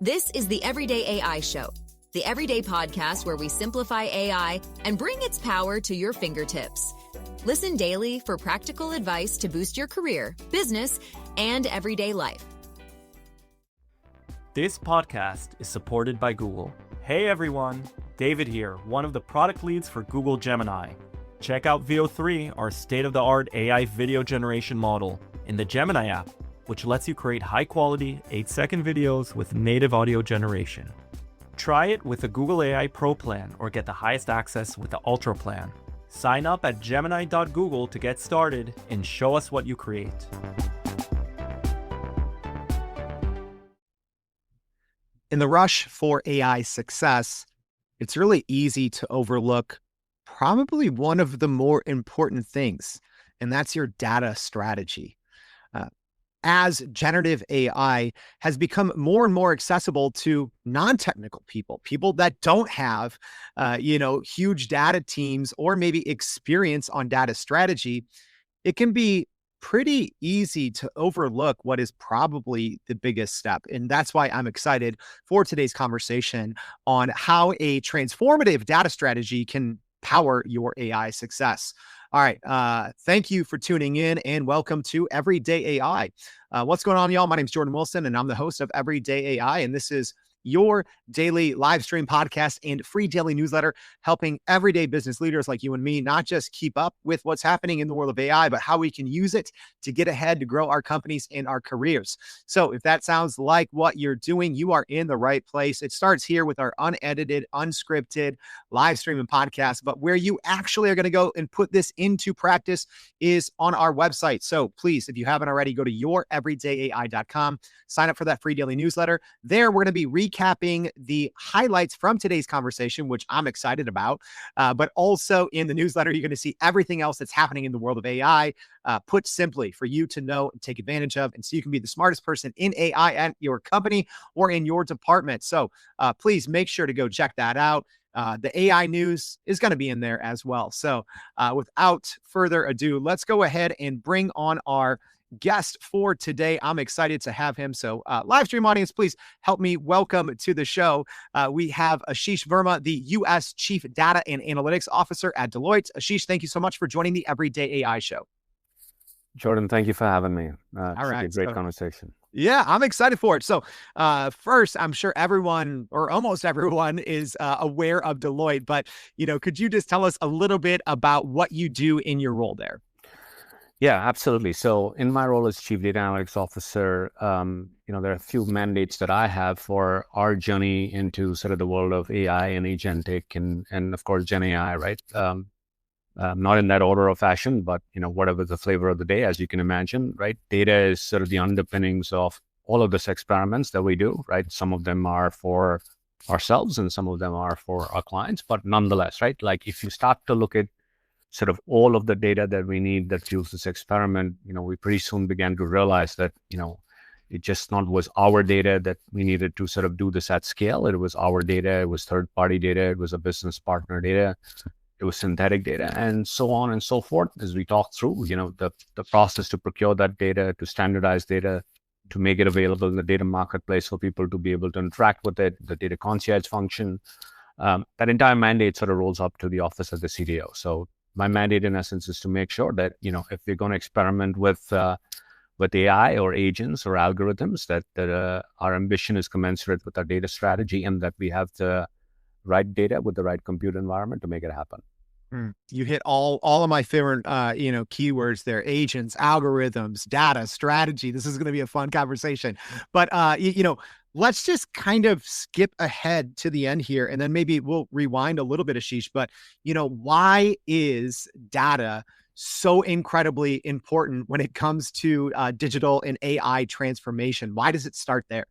This is the Everyday AI Show, the everyday podcast where we simplify AI and bring its power to your fingertips. Listen daily for practical advice to boost your career, business, and everyday life. This podcast is supported by Google. Hey everyone, David here, one of the product leads for Google Gemini. Check out VO3, our state-of-the-art AI video generation model, in the Gemini app, which lets you create high-quality, 8-second videos with native audio generation. Try it with the Google AI Pro plan or get the highest access with the Ultra plan. Sign up at gemini.google to get started and show us what you create. In the rush for AI success, it's really easy to overlook probably one of the more important things, and that's your data strategy. As generative AI has become more and more accessible to non-technical people that don't have, huge data teams or maybe experience on data strategy, it can be pretty easy to overlook what is probably the biggest step. And that's why I'm excited for today's conversation on how a transformative data strategy can power your AI success. All right. Thank you for tuning in and welcome to Everyday AI. What's going on, y'all? My name is Jordan Wilson and I'm the host of Everyday AI. And this is your daily live stream podcast and free daily newsletter, helping everyday business leaders like you and me not just keep up with what's happening in the world of AI, but how we can use it to get ahead, to grow our companies and our careers. So if that sounds like what you're doing, you are in the right place. It starts here with our unedited, unscripted live stream and podcast, but where you actually are going to go and put this into practice is on our website. So please, if you haven't already, go to youreverydayai.com, sign up for that free daily newsletter. There, we're going to be recapping the highlights from today's conversation, which I'm excited about. But also in the newsletter, you're going to see everything else that's happening in the world of AI, put simply for you to know and take advantage of. And so you can be the smartest person in AI at your company or in your department. So please make sure to go check that out. The AI news is going to be in there as well. So without further ado, let's go ahead and bring on our guest for today. I'm excited to have him. So live stream audience, please help me welcome to the show. We have Ashish Verma, the U.S. Chief Data and Analytics Officer at Deloitte. Ashish, thank you so much for joining the Everyday AI Show. Jordan, thank you for having me. All right. It's a great conversation. Yeah, I'm excited for it. So first, I'm sure everyone or almost everyone is aware of Deloitte, but, could you just tell us a little bit about what you do in your role there? Yeah, absolutely. So in my role as Chief Data Analytics Officer, there are a few mandates that I have for our journey into sort of the world of AI and Agentic and of course, Gen AI, right? Not in that order of fashion, but, whatever the flavor of the day, as you can imagine, right? Data is sort of the underpinnings of all of these experiments that we do, right? Some of them are for ourselves and some of them are for our clients, but nonetheless, right? Like if you start to look at sort of all of the data that we need that fuels this experiment, we pretty soon began to realize that, it just not was our data that we needed to sort of do this at scale. It was our data, it was third-party data, it was a business partner data, it was synthetic data, and so on and so forth. As we talk through, the process to procure that data, to standardize data, to make it available in the data marketplace for people to be able to interact with it, the data concierge function, that entire mandate sort of rolls up to the office of the CDO. So my mandate, in essence, is to make sure that, if we're going to experiment with AI or agents or algorithms, that our ambition is commensurate with our data strategy and that we have the right data with the right compute environment to make it happen. You hit all of my favorite, keywords there: agents, algorithms, data, strategy. This is going to be a fun conversation. But, let's just kind of skip ahead to the end here, and then maybe we'll rewind a little bit, Ashish. But, why is data so incredibly important when it comes to digital and AI transformation? Why does it start there?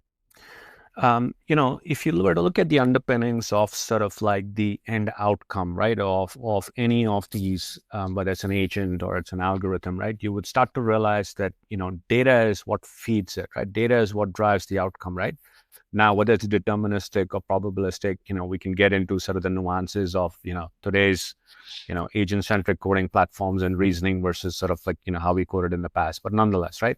If you were to look at the underpinnings of sort of like the end outcome, right, of any of these, whether it's an agent or it's an algorithm, right, you would start to realize that, data is what feeds it, right? Data is what drives the outcome, right? Now, whether it's deterministic or probabilistic, we can get into sort of the nuances of, today's, agent-centric coding platforms and reasoning versus sort of like, how we coded in the past. But nonetheless, right?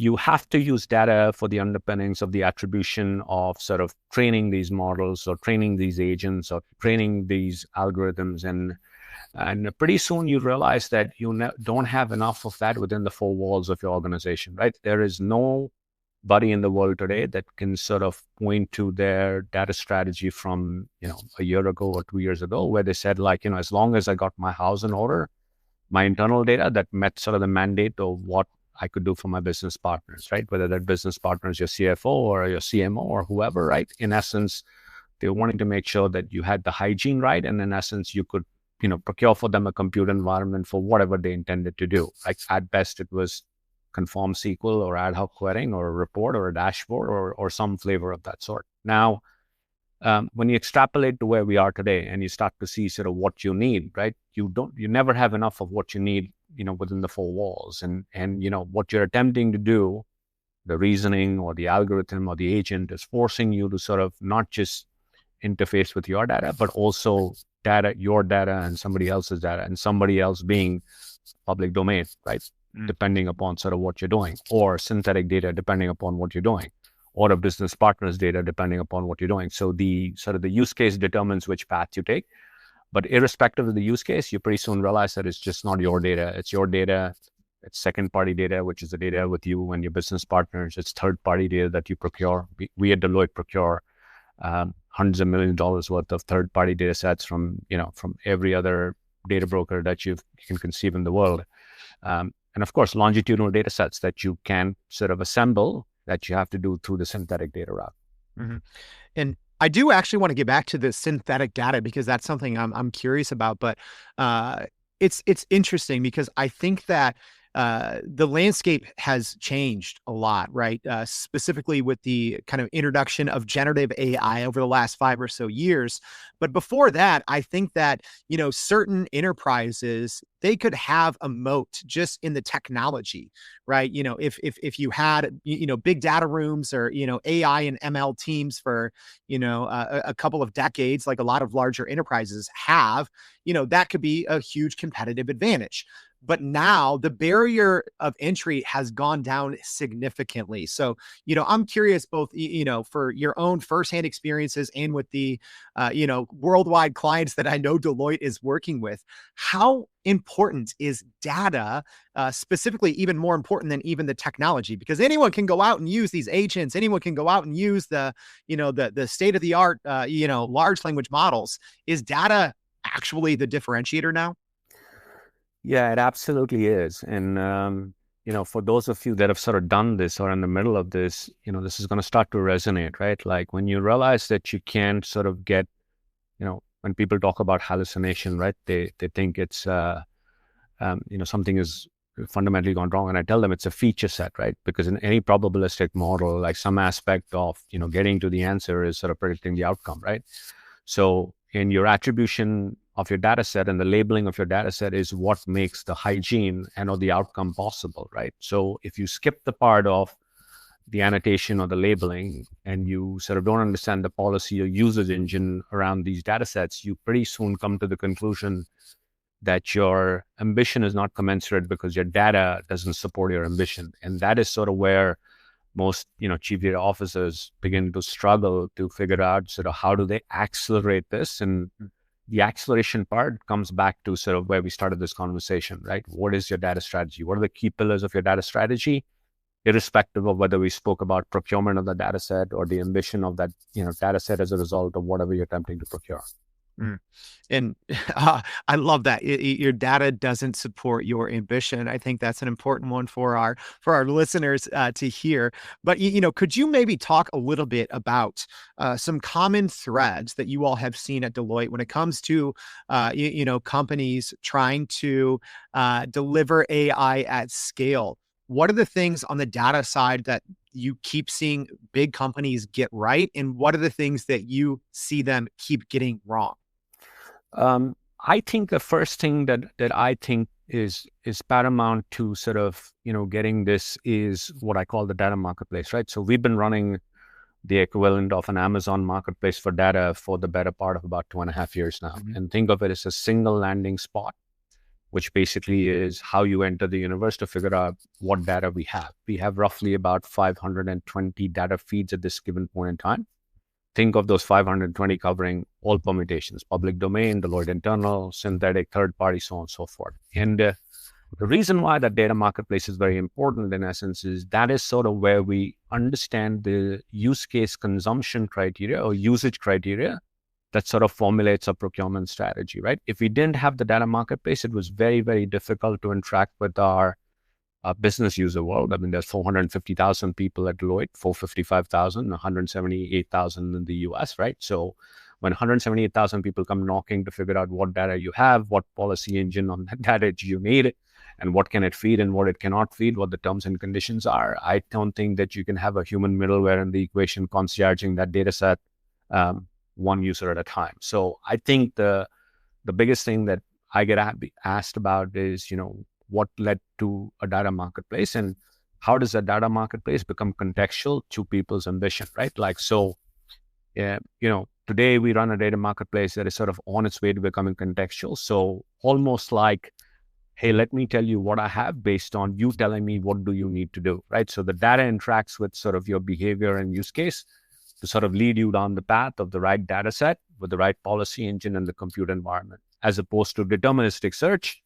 you have to use data for the underpinnings of the attribution of sort of training these models or training these agents or training these algorithms. And pretty soon you realize that you don't have enough of that within the four walls of your organization, right? There is nobody in the world today that can sort of point to their data strategy from, a year ago or 2 years ago, where they said, like, as long as I got my house in order, my internal data that met sort of the mandate of what I could do for my business partners, right? Whether that business partner is your CFO or your CMO or whoever, right? In essence, they're wanting to make sure that you had the hygiene right. And in essence, you could, procure for them a compute environment for whatever they intended to do. Like at best, it was conform SQL or ad hoc querying or a report or a dashboard or some flavor of that sort. Now, when you extrapolate to where we are today and you start to see sort of what you need, right? You never have enough of what you need, within the four walls. And what you're attempting to do, the reasoning or the algorithm or the agent is forcing you to sort of not just interface with your data, but also your data and somebody else's data, and somebody else being public domain, right? Depending upon sort of what you're doing, or synthetic data, depending upon what you're doing, or a business partner's data, depending upon what you're doing. So the use case determines which path you take. But irrespective of the use case, you pretty soon realize that it's just not your data. It's your data. It's second-party data, which is the data with you and your business partners. It's third-party data that you procure. We at Deloitte procure hundreds of millions of dollars worth of third-party data sets from every other data broker that you can conceive in the world. And of course, longitudinal data sets that you can sort of assemble that you have to do through the synthetic data route. Mm-hmm. And I do actually want to get back to the synthetic data because that's something I'm curious about. But it's interesting because I think that the landscape has changed a lot, right? Specifically with the kind of introduction of generative AI over the last 5 or so years. But before that, I think that, certain enterprises, they could have a moat just in the technology, right? If you had, big data rooms or, AI and ML teams for, a couple of decades, like a lot of larger enterprises have, that could be a huge competitive advantage. But now the barrier of entry has gone down significantly. So, I'm curious both, for your own firsthand experiences and with the, worldwide clients that I know Deloitte is working with, how important is data, specifically even more important than even the technology? Because anyone can go out and use these agents. Anyone can go out and use the state of the art, large language models. Is data actually the differentiator now? Yeah, it absolutely is. And, for those of you that have sort of done this or in the middle of this, this is going to start to resonate, right? Like when you realize that you can sort of get, when people talk about hallucination, right? They think it's, something is fundamentally gone wrong. And I tell them it's a feature set, right? Because in any probabilistic model, like some aspect of, getting to the answer is sort of predicting the outcome, right? So in your attribution of your data set and the labeling of your data set is what makes the hygiene and or the outcome possible, right? So if you skip the part of the annotation or the labeling and you sort of don't understand the policy or usage engine around these data sets, you pretty soon come to the conclusion that your ambition is not commensurate because your data doesn't support your ambition. And that is sort of where most, chief data officers begin to struggle to figure out sort of how do they accelerate this. And the acceleration part comes back to sort of where we started this conversation, right? What is your data strategy? What are the key pillars of your data strategy? Irrespective of whether we spoke about procurement of the data set or the ambition of that, data set as a result of whatever you're attempting to procure. And I love that your data doesn't support your ambition. I think that's an important one for our listeners to hear. But could you maybe talk a little bit about some common threads that you all have seen at Deloitte when it comes to companies trying to deliver AI at scale? What are the things on the data side that you keep seeing big companies get right, and what are the things that you see them keep getting wrong? I think the first thing that I think is paramount to sort of, getting this is what I call the data marketplace, right? So we've been running the equivalent of an Amazon marketplace for data for the better part of about 2.5 years now. Mm-hmm. And think of it as a single landing spot which basically is how you enter the universe to figure out what data we have. We have roughly about 520 data feeds at this given point in time. Think of those 520 covering all permutations, public domain, Deloitte internal, synthetic, third party, so on and so forth. And the reason why that data marketplace is very important in essence is that is sort of where we understand the use case consumption criteria or usage criteria that sort of formulates a procurement strategy, right? If we didn't have the data marketplace, it was very, very difficult to interact with our business user world. I mean, there's 450,000 people at Deloitte, 455,000, 178,000 in the US, right? So when 178,000 people come knocking to figure out what data you have, what policy engine on that data you need, and what can it feed and what it cannot feed, what the terms and conditions are, I don't think that you can have a human middleware in the equation concierging that data set one user at a time. So I think the biggest thing that I get asked about is, what led to a data marketplace and how does a data marketplace become contextual to people's ambition, right? Like, so, today we run a data marketplace that is sort of on its way to becoming contextual. So almost like, hey, let me tell you what I have based on you telling me what do you need to do, right? So the data interacts with sort of your behavior and use case to sort of lead you down the path of the right data set with the right policy engine and the compute environment, as opposed to deterministic search,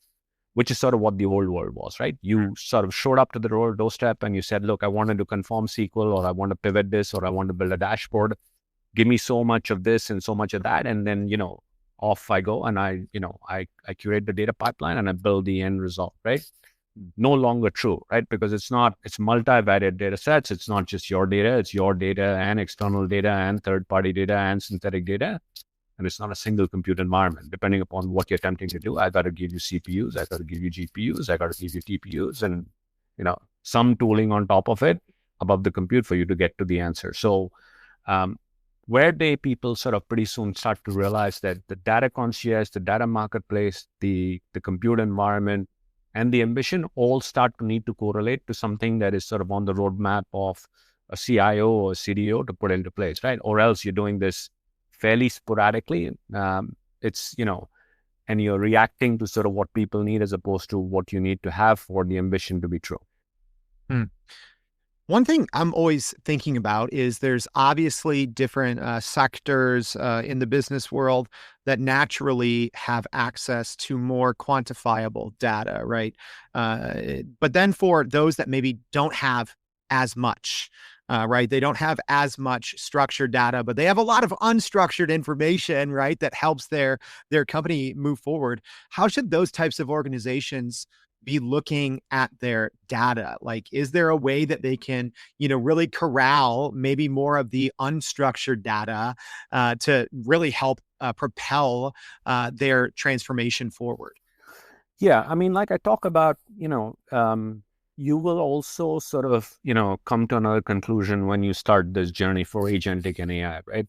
which is sort of what the old world was, right? You sort of showed up to the doorstep and you said, look, I wanted to conform SQL, or I want to pivot this, or I want to build a dashboard. Give me so much of this and so much of that. And then, off I go and I curate the data pipeline and I build the end result, right? No longer true, right? Because it's multivariate data sets. It's not just your data, it's your data and external data and third-party data and synthetic data. And it's not a single compute environment. Depending upon what you're attempting to do, I got to give you CPUs, I got to give you GPUs, I got to give you TPUs, and some tooling on top of it above the compute for you to get to the answer. So where people sort of pretty soon start to realize that the data concierge, the data marketplace, the compute environment, and the ambition all start to need to correlate to something that is sort of on the roadmap of a CIO or a CDO to put into place, right? Or else you're doing this fairly sporadically. And you're reacting to sort of what people need as opposed to what you need to have for the ambition to be true. One thing I'm always thinking about is there's obviously different sectors in the business world that naturally have access to more quantifiable data, right? But then for those that maybe don't have as much, right? They don't have as much structured data, but they have a lot of unstructured information, right? That helps their company move forward. How should those types of organizations be looking at their data? Like, is there a way that they can, really corral maybe more of the unstructured data to really help propel their transformation forward? Yeah, I mean, like I talk about, you will also sort of, come to another conclusion when you start this journey for agentic and AI, right?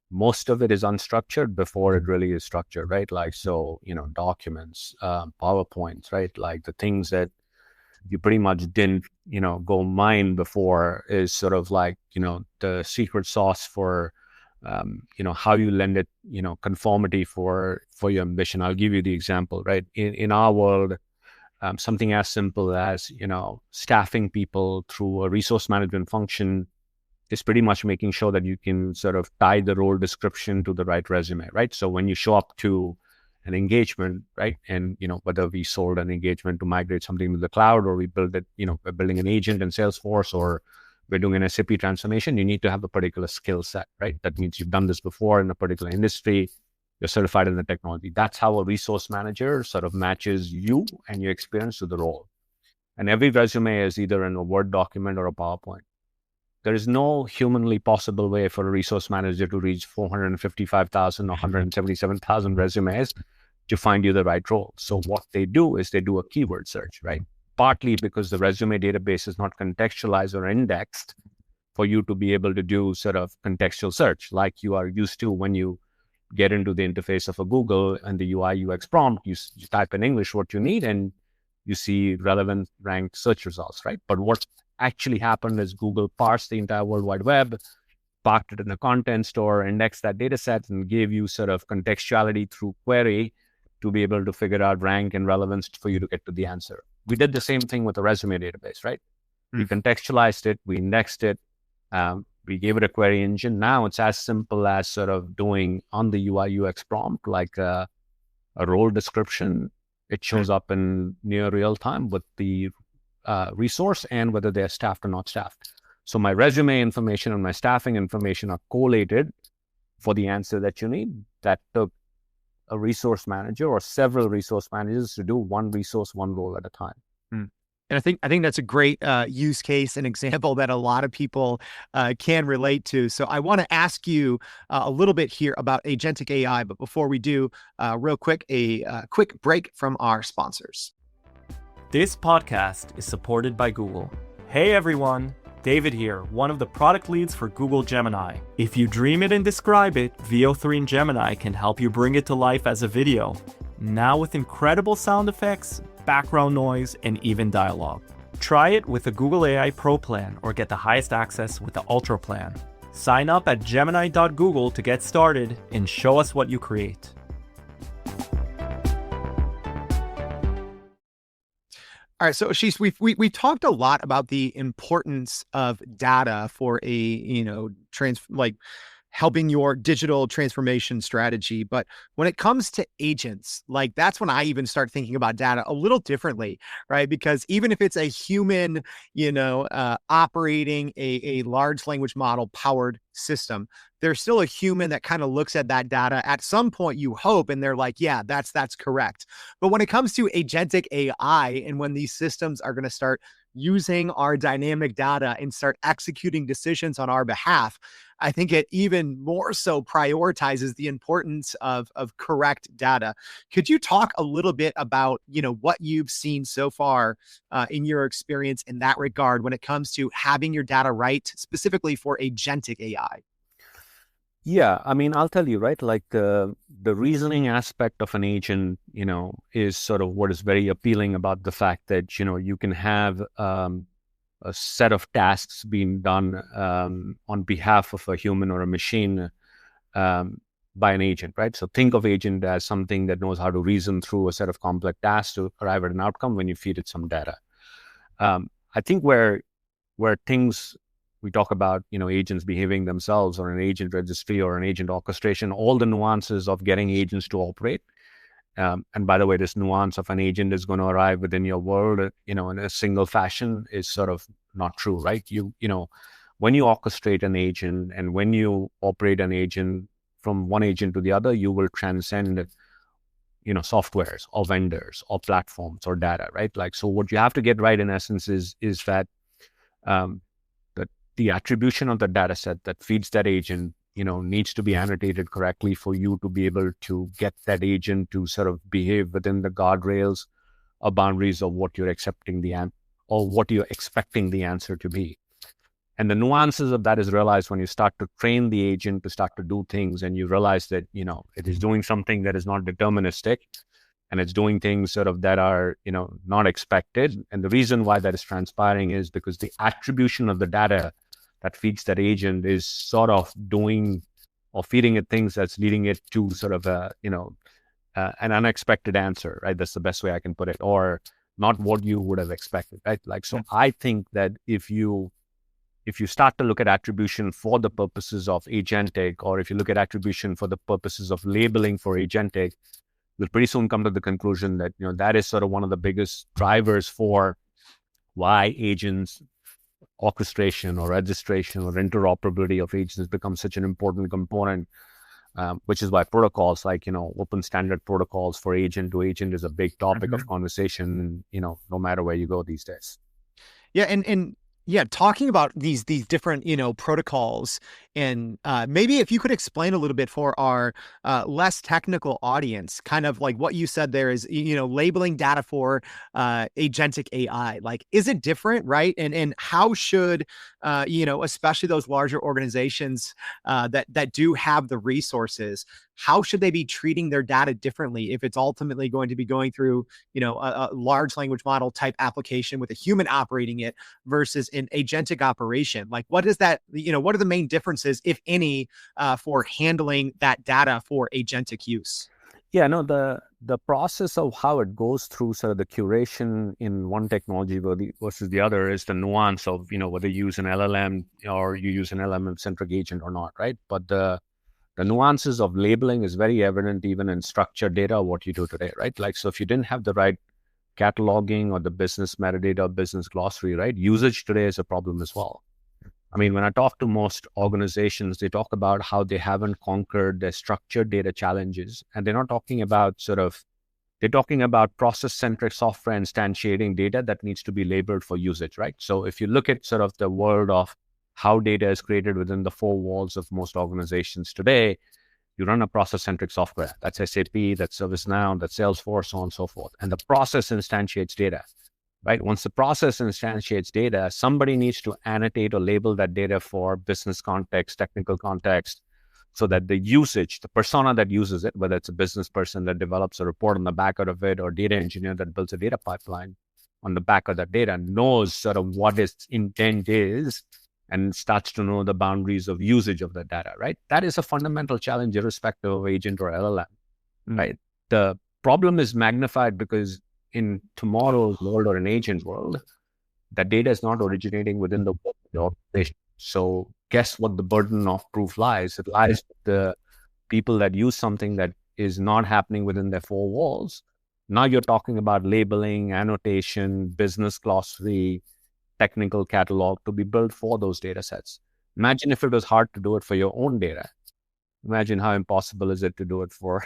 Most of it is unstructured before it really is structured, right? Like, so, documents, PowerPoints, right? Like the things that you pretty much didn't, go mine before is sort of like, the secret sauce for, how you lend it, conformity for your ambition. I'll give you the example, right? In our world, something as simple as, staffing people through a resource management function is pretty much making sure that you can sort of tie the role description to the right resume, right? So when you show up to an engagement, right, and whether we sold an engagement to migrate something to the cloud, or we build it, we're building an agent in Salesforce, or we're doing an SAP transformation, you need to have a particular skill set, right? That means you've done this before in a particular industry, you're certified in the technology. That's how a resource manager sort of matches you and your experience to the role. And every resume is either in a Word document or a PowerPoint. There is no humanly possible way for a resource manager to reach 455,000 or 177,000 resumes to find you the right role. So what they do is they do a keyword search, right? Partly because the resume database is not contextualized or indexed for you to be able to do sort of contextual search like you are used to when you get into the interface of a Google and the UI UX prompt, you type in English what you need and you see relevant ranked search results, right? But what actually happened is Google parsed the entire World Wide Web, parked it in a content store, indexed that data set, and gave you sort of contextuality through query to be able to figure out rank and relevance for you to get to the answer. We did the same thing with the resume database, right? We contextualized it, we indexed it, we gave it a query engine. Now it's as simple as sort of doing on the UI UX prompt, like a role description. It shows up in near real time with the resource and whether they're staffed or not staffed. So my resume information and my staffing information are collated for the answer that you need. That took a resource manager or several resource managers to do one resource, one role at a time. And I think that's a great use case and example that a lot of people can relate to. So I want to ask you a little bit here about agentic AI, but before we do, real quick, a quick break from our sponsors. This podcast is supported by Google. Hey everyone, David here, one of the product leads for Google Gemini. If you dream it and describe it, VO3 and Gemini can help you bring it to life as a video. Now with incredible sound effects, background noise, and even dialogue. Try it with the Google AI Pro plan or get the highest access with the Ultra plan. Sign up at gemini.google to get started and show us what you create. All right, so Ashish, we talked a lot about the importance of data for a helping your digital transformation strategy. But when it comes to agents, like that's when I even start thinking about data a little differently, right? Because even if it's a human, operating a large language model powered system, there's still a human that kind of looks at that data at some point, you hope, and they're like, yeah, that's correct. But when it comes to agentic AI and when these systems are going to start using our dynamic data and start executing decisions on our behalf, I think it even more so prioritizes the importance of correct data. Could you talk a little bit about, what you've seen so far in your experience in that regard when it comes to having your data right, specifically for agentic AI? Yeah, I mean, I'll tell you, right? Like the reasoning aspect of an agent, is sort of what is very appealing about the fact that, you can have a set of tasks being done on behalf of a human or a machine by an agent, right? So think of agent as something that knows how to reason through a set of complex tasks to arrive at an outcome when you feed it some data. I think where things we talk about, agents behaving themselves or an agent registry or an agent orchestration, all the nuances of getting agents to operate. And by the way, this nuance of an agent is going to arrive within your world, in a single fashion is sort of not true, right? When you orchestrate an agent and when you operate an agent from one agent to the other, you will transcend, softwares or vendors or platforms or data, right? Like, so what you have to get right in essence is that the attribution of the data set that feeds that agent, needs to be annotated correctly for you to be able to get that agent to sort of behave within the guardrails or boundaries of what you're accepting or what you're expecting the answer to be. And the nuances of that is realized when you start to train the agent to start to do things and you realize that, it is doing something that is not deterministic and it's doing things sort of that are, not expected. And the reason why that is transpiring is because the attribution of the data that feeds that agent is sort of doing or feeding it things that's leading it to sort of an unexpected answer, right? That's the best way I can put it, or not what you would have expected, right? Like, so I think that if you start to look at attribution for the purposes of agentic, or if you look at attribution for the purposes of labeling for agentic, you'll pretty soon come to the conclusion that, that is sort of one of the biggest drivers for why agents, orchestration or registration or interoperability of agents becomes such an important component, which is why protocols like, open standard protocols for agent to agent is a big topic of conversation, no matter where you go these days. Yeah. And talking about these different, protocols, and maybe if you could explain a little bit for our less technical audience, kind of like what you said there is, labeling data for agentic AI. Like, is it different, right? And how should, especially those larger organizations that do have the resources, how should they be treating their data differently if it's ultimately going to be going through, a large language model type application with a human operating it versus an agentic operation? Like, what is that, what are the main differences, if any, for handling that data for agentic use? Yeah, no, the the process of how it goes through sort of the curation in one technology versus the other is the nuance of, whether you use an LLM or you use an LLM-centric agent or not, right? But the nuances of labeling is very evident even in structured data, what you do today, right? Like, so if you didn't have the right cataloging or the business metadata, business glossary, right? Usage today is a problem as well. I mean, when I talk to most organizations, they talk about how they haven't conquered their structured data challenges. And they're not talking about they're talking about process-centric software instantiating data that needs to be labeled for usage, right? So if you look at sort of the world of how data is created within the four walls of most organizations today, you run a process-centric software. That's SAP, that's ServiceNow, that's Salesforce, so on and so forth. And the process instantiates data. Right? Once the process instantiates data, somebody needs to annotate or label that data for business context, technical context, so that the usage, the persona that uses it, whether it's a business person that develops a report on the back of it or data engineer that builds a data pipeline on the back of that data, knows sort of what its intent is and starts to know the boundaries of usage of the data, right? That is a fundamental challenge irrespective of agent or LLM, right? The problem is magnified because in tomorrow's world or an agent world, that data is not originating within the organization. So guess what the burden of proof lies? It lies with the people that use something that is not happening within their four walls. Now you're talking about labeling, annotation, business glossary, technical catalog to be built for those data sets. Imagine if it was hard to do it for your own data. Imagine how impossible is it to do it for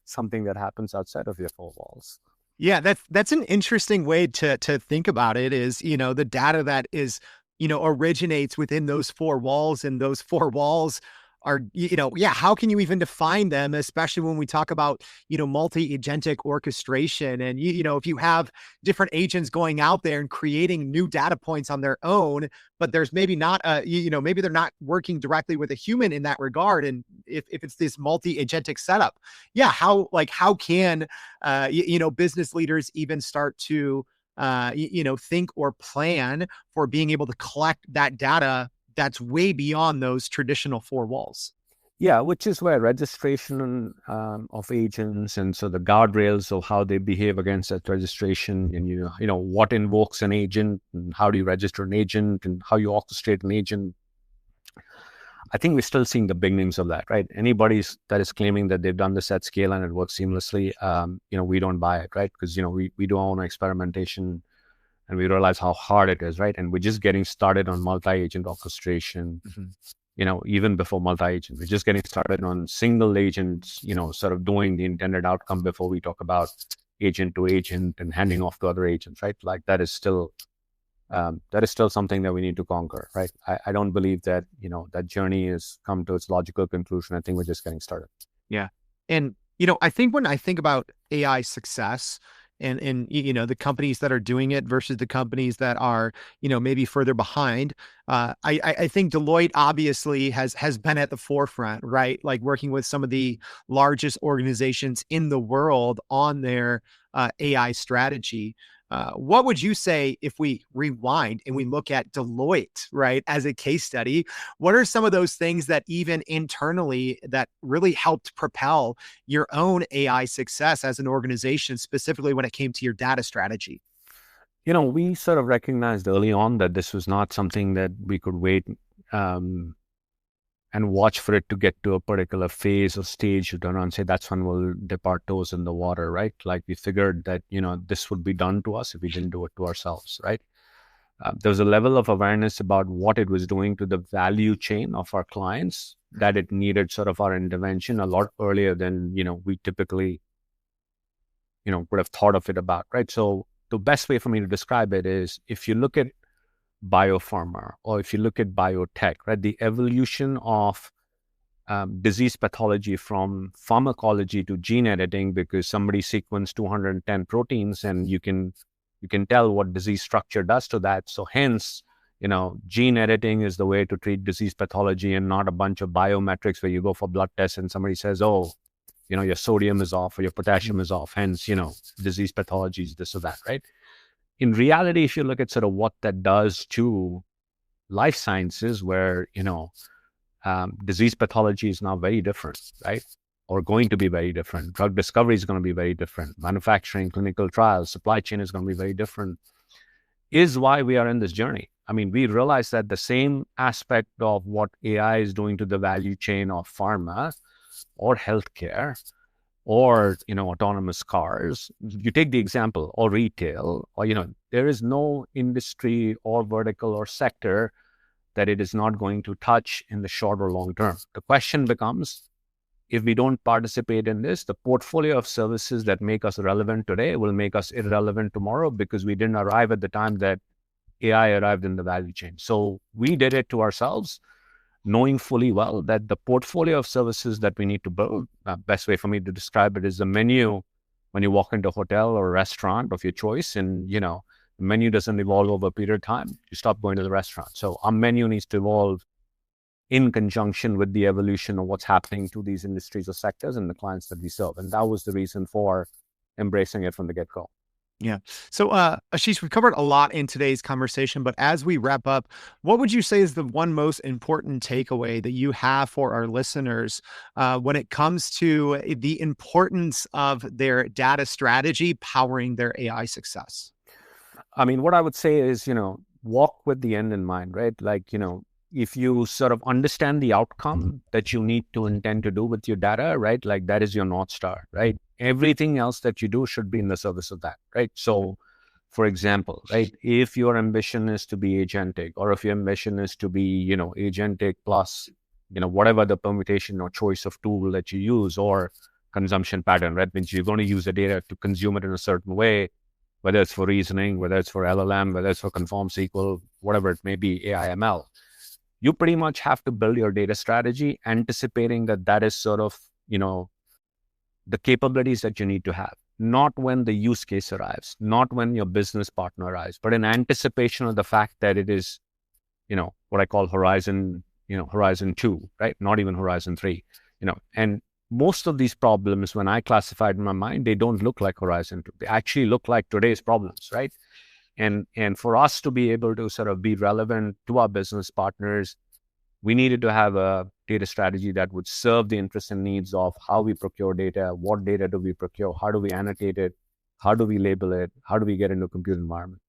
something that happens outside of your four walls. Yeah, that's an interesting way to think about it is, the data that is, originates within those four walls, and those four walls are, how can you even define them, especially when we talk about, multi-agentic orchestration and, if you have different agents going out there and creating new data points on their own, but there's maybe not maybe they're not working directly with a human in that regard. And if it's this multi-agentic setup, how can, business leaders even start to, think or plan for being able to collect that data that's way beyond those traditional four walls? Yeah, which is where registration of agents and so the guardrails of how they behave against that registration, and what invokes an agent and how do you register an agent and how you orchestrate an agent. I think we're still seeing the beginnings of that, right? Anybody that is claiming that they've done this at scale and it works seamlessly, we don't buy it, right? Because we do our own experimentation and we realize how hard it is, right? And we're just getting started on multi-agent orchestration. Even before multi-agent, we're just getting started on single agents, sort of doing the intended outcome before we talk about agent to agent and handing off to other agents, right? Like that is still something that we need to conquer, right? I don't believe that, that journey has come to its logical conclusion. I think we're just getting started. Yeah. And, I think when I think about AI success, and the companies that are doing it versus the companies that are, maybe further behind. I think Deloitte obviously has been at the forefront, right? Like working with some of the largest organizations in the world on their AI strategy. What would you say if we rewind and we look at Deloitte, right, as a case study? What are some of those things that even internally that really helped propel your own AI success as an organization, specifically when it came to your data strategy? We sort of recognized early on that this was not something that we could wait and watch for it to get to a particular phase or stage to turn around and say, that's when we'll dip our toes in the water, right? Like we figured that, this would be done to us if we didn't do it to ourselves, right? There was a level of awareness about what it was doing to the value chain of our clients that it needed sort of our intervention a lot earlier than, we typically, would have thought of it about, right? So the best way for me to describe it is if you look at biopharma, or if you look at biotech, right, the evolution of disease pathology from pharmacology to gene editing, because somebody sequenced 210 proteins and you can tell what disease structure does to that. So hence, gene editing is the way to treat disease pathology and not a bunch of biometrics where you go for blood tests and somebody says, oh, your sodium is off or your potassium is off. Hence, disease pathology is this or that, right? In reality, if you look at sort of what that does to life sciences, where, disease pathology is now very different, right? or going to be very different. Drug discovery is going to be very different. Manufacturing, clinical trials, supply chain is going to be very different, is why we are in this journey. I mean, we realize that the same aspect of what AI is doing to the value chain of pharma or healthcare or, autonomous cars, you take the example, or retail, or, there is no industry or vertical or sector that it is not going to touch in the short or long term. The question becomes, if we don't participate in this, the portfolio of services that make us relevant today will make us irrelevant tomorrow because we didn't arrive at the time that AI arrived in the value chain. So we did it to ourselves, knowing fully well that the portfolio of services that we need to build, best way for me to describe it is the menu when you walk into a hotel or a restaurant of your choice, and, the menu doesn't evolve over a period of time, you stop going to the restaurant. So our menu needs to evolve in conjunction with the evolution of what's happening to these industries or sectors and the clients that we serve. And that was the reason for embracing it from the get-go. Yeah. So, Ashish, we've covered a lot in today's conversation, but as we wrap up, what would you say is the one most important takeaway that you have for our listeners when it comes to the importance of their data strategy powering their AI success? I mean, what I would say is, walk with the end in mind, right? Like, if you sort of understand the outcome that you need to intend to do with your data, right? Like that is your North Star, right? Everything else that you do should be in the service of that, right? So, for example, right, if your ambition is to be agentic, or if your ambition is to be, agentic plus, whatever the permutation or choice of tool that you use, or consumption pattern, right? Means you're going to use the data to consume it in a certain way, whether it's for reasoning, whether it's for LLM, whether it's for conform SQL, whatever it may be, AI, ML. You pretty much have to build your data strategy anticipating that is sort of, the capabilities that you need to have, not when the use case arrives, not when your business partner arrives, but in anticipation of the fact that it is, what I call horizon 2, right? Not even horizon 3, and most of these problems, when I classified in my mind, they don't look like horizon 2. They actually look like today's problems, right? And for us to be able to sort of be relevant to our business partners, we needed to have a data strategy that would serve the interests and needs of how we procure data, what data do we procure, how do we annotate it, how do we label it, how do we get into a compute environment.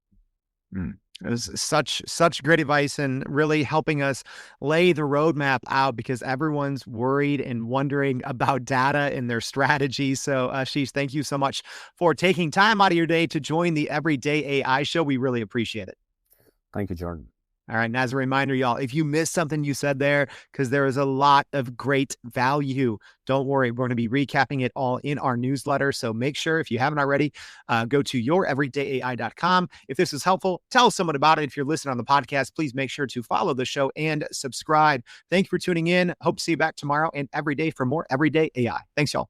It was such great advice, and really helping us lay the roadmap out, because everyone's worried and wondering about data and their strategy. So, Ashish, thank you so much for taking time out of your day to join the Everyday AI Show. We really appreciate it. Thank you, Jordan. All right. And as a reminder, y'all, if you missed something you said there, because there is a lot of great value, don't worry. We're going to be recapping it all in our newsletter. So make sure, if you haven't already, go to youreverydayai.com. If this is helpful, tell someone about it. If you're listening on the podcast, please make sure to follow the show and subscribe. Thank you for tuning in. Hope to see you back tomorrow and every day for more Everyday AI. Thanks, y'all.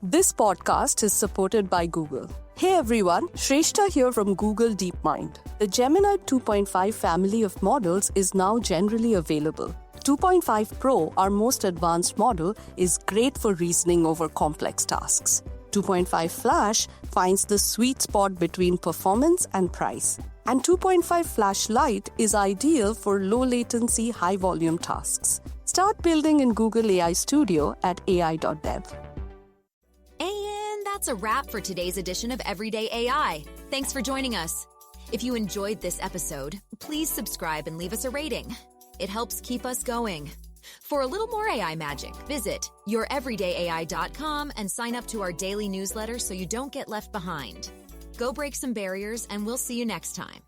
This podcast is supported by Google. Hey everyone, Shrestha here from Google DeepMind. The Gemini 2.5 family of models is now generally available. 2.5 Pro, our most advanced model, is great for reasoning over complex tasks. 2.5 Flash finds the sweet spot between performance and price. And 2.5 Flash Lite is ideal for low latency, high volume tasks. Start building in Google AI Studio at ai.dev. And that's a wrap for today's edition of Everyday AI. Thanks for joining us. If you enjoyed this episode, please subscribe and leave us a rating. It helps keep us going. For a little more AI magic, visit youreverydayai.com and sign up to our daily newsletter so you don't get left behind. Go break some barriers, and we'll see you next time.